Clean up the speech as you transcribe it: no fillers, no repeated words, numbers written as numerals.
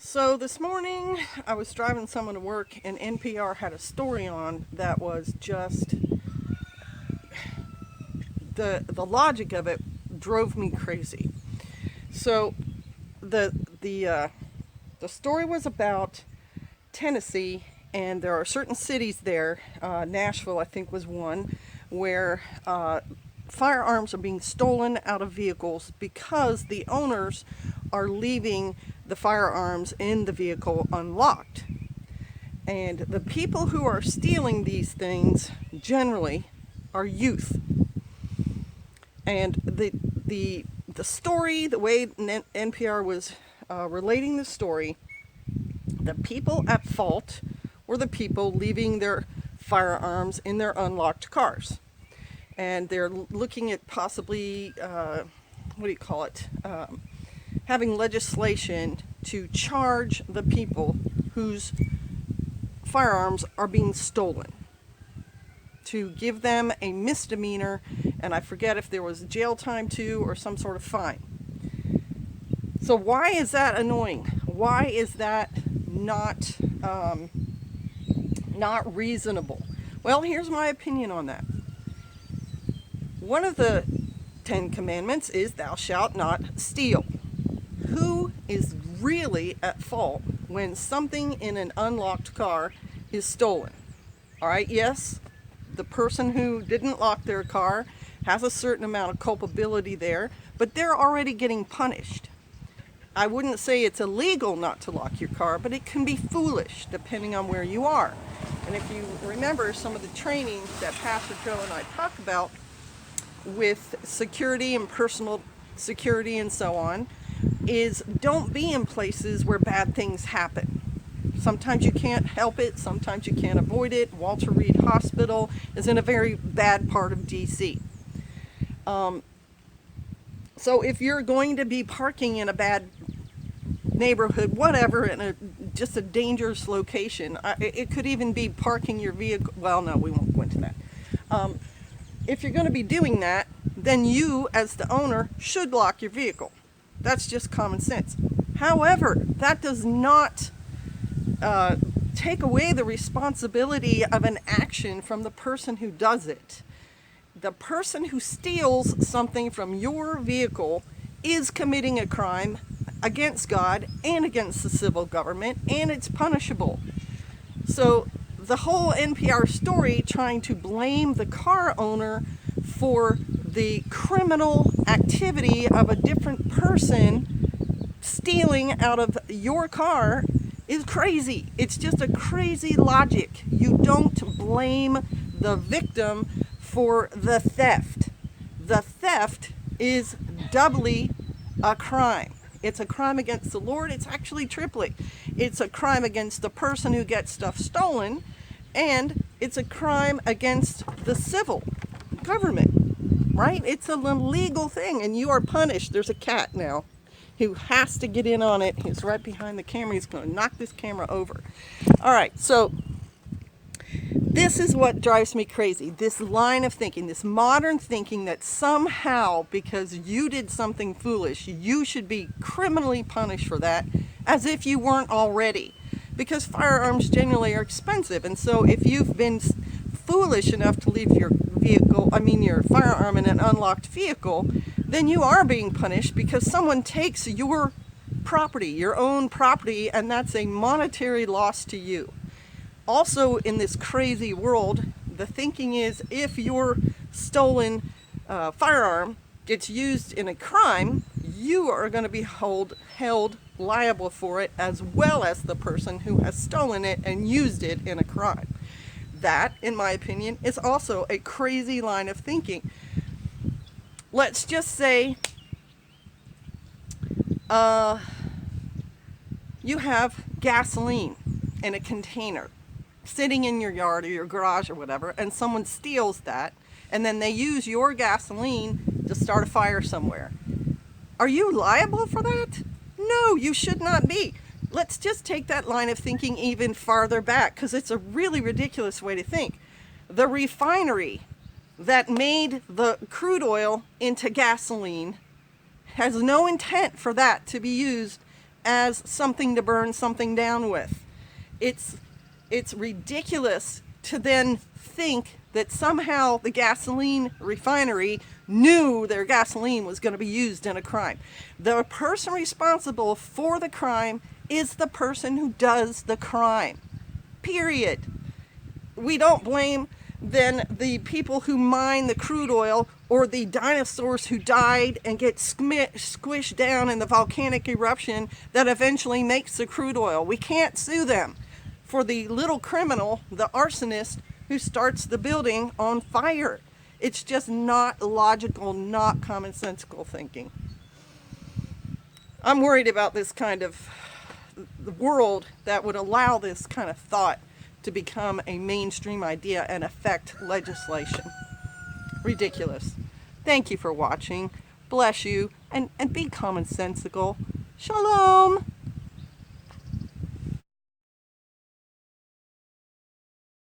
So this morning I was driving someone to work and NPR had a story on that was just the logic of it drove me crazy. So the the uh, the story was about Tennessee, and there are certain cities there. Nashville, I think, was one where firearms are being stolen out of vehicles because the owners are leaving the firearms in the vehicle unlocked. And the people who are stealing these things generally are youth. And the story, the way NPR was relating the story, the people at fault were the people leaving their firearms in their unlocked cars. And they're looking at possibly, having legislation to charge the people whose firearms are being stolen, to give them a misdemeanor, and I forget if there was jail time too or some sort of fine. So why is that annoying? Why is that not reasonable? Well, here's my opinion on that. One of the 10 commandments is thou shalt not steal. Who is really at fault when something in an unlocked car is stolen? All right, yes, the person who didn't lock their car has a certain amount of culpability there, but they're already getting punished. I wouldn't say it's illegal not to lock your car, but it can be foolish depending on where you are. And if you remember some of the training that Pastor Joe and I talk about with security and personal security and so on, is don't be in places where bad things happen. Sometimes you can't help it, sometimes you can't avoid it. Walter Reed Hospital is in a very bad part of DC. So if you're going to be parking in a bad neighborhood, whatever, in just a dangerous location, it could even be parking your vehicle. Well, no, we won't go into that. If you're going to be doing that, then you, as the owner, should lock your vehicle. That's just common sense. However, that does not take away the responsibility of an action from the person who does it. The person who steals something from your vehicle is committing a crime against God and against the civil government, and it's punishable. So the whole NPR story trying to blame the car owner for the criminal activity of a different person stealing out of your car is crazy. It's just a crazy logic. You don't blame the victim for the theft. The theft is doubly a crime. It's a crime against the Lord. It's actually triply. It's a crime against the person who gets stuff stolen, and it's a crime against the civil government, right? It's a legal thing, and you are punished. There's a cat now who has to get in on it. He's right behind the camera. He's going to knock this camera over. All right, so this is what drives me crazy. This line of thinking, this modern thinking that somehow because you did something foolish, you should be criminally punished for that, as if you weren't already. Because firearms generally are expensive, and so if you've been foolish enough to leave your firearm in an unlocked vehicle, then you are being punished because someone takes your property, your own property, and that's a monetary loss to you. Also, in this crazy world, the thinking is if your stolen firearm gets used in a crime, you are going to be held liable for it, as well as the person who has stolen it and used it in a crime. That, in my opinion, is also a crazy line of thinking. Let's just say you have gasoline in a container sitting in your yard or your garage or whatever, and someone steals that, and then they use your gasoline to start a fire somewhere. Are you liable for that? No, you should not be. Let's just take that line of thinking even farther back, because it's a really ridiculous way to think. The refinery that made the crude oil into gasoline has no intent for that to be used as something to burn something down with. It's ridiculous to then think that somehow the gasoline refinery knew their gasoline was going to be used in a crime. The person responsible for the crime is the person who does the crime. Period. We don't blame then the people who mine the crude oil or the dinosaurs who died and get squished down in the volcanic eruption that eventually makes the crude oil. We can't sue them for the little criminal, the arsonist, who starts the building on fire. It's just not logical, not commonsensical thinking. I'm worried about this kind of the world that would allow this kind of thought to become a mainstream idea and affect legislation. Ridiculous. Thank you for watching. Bless you, and be commonsensical. Shalom.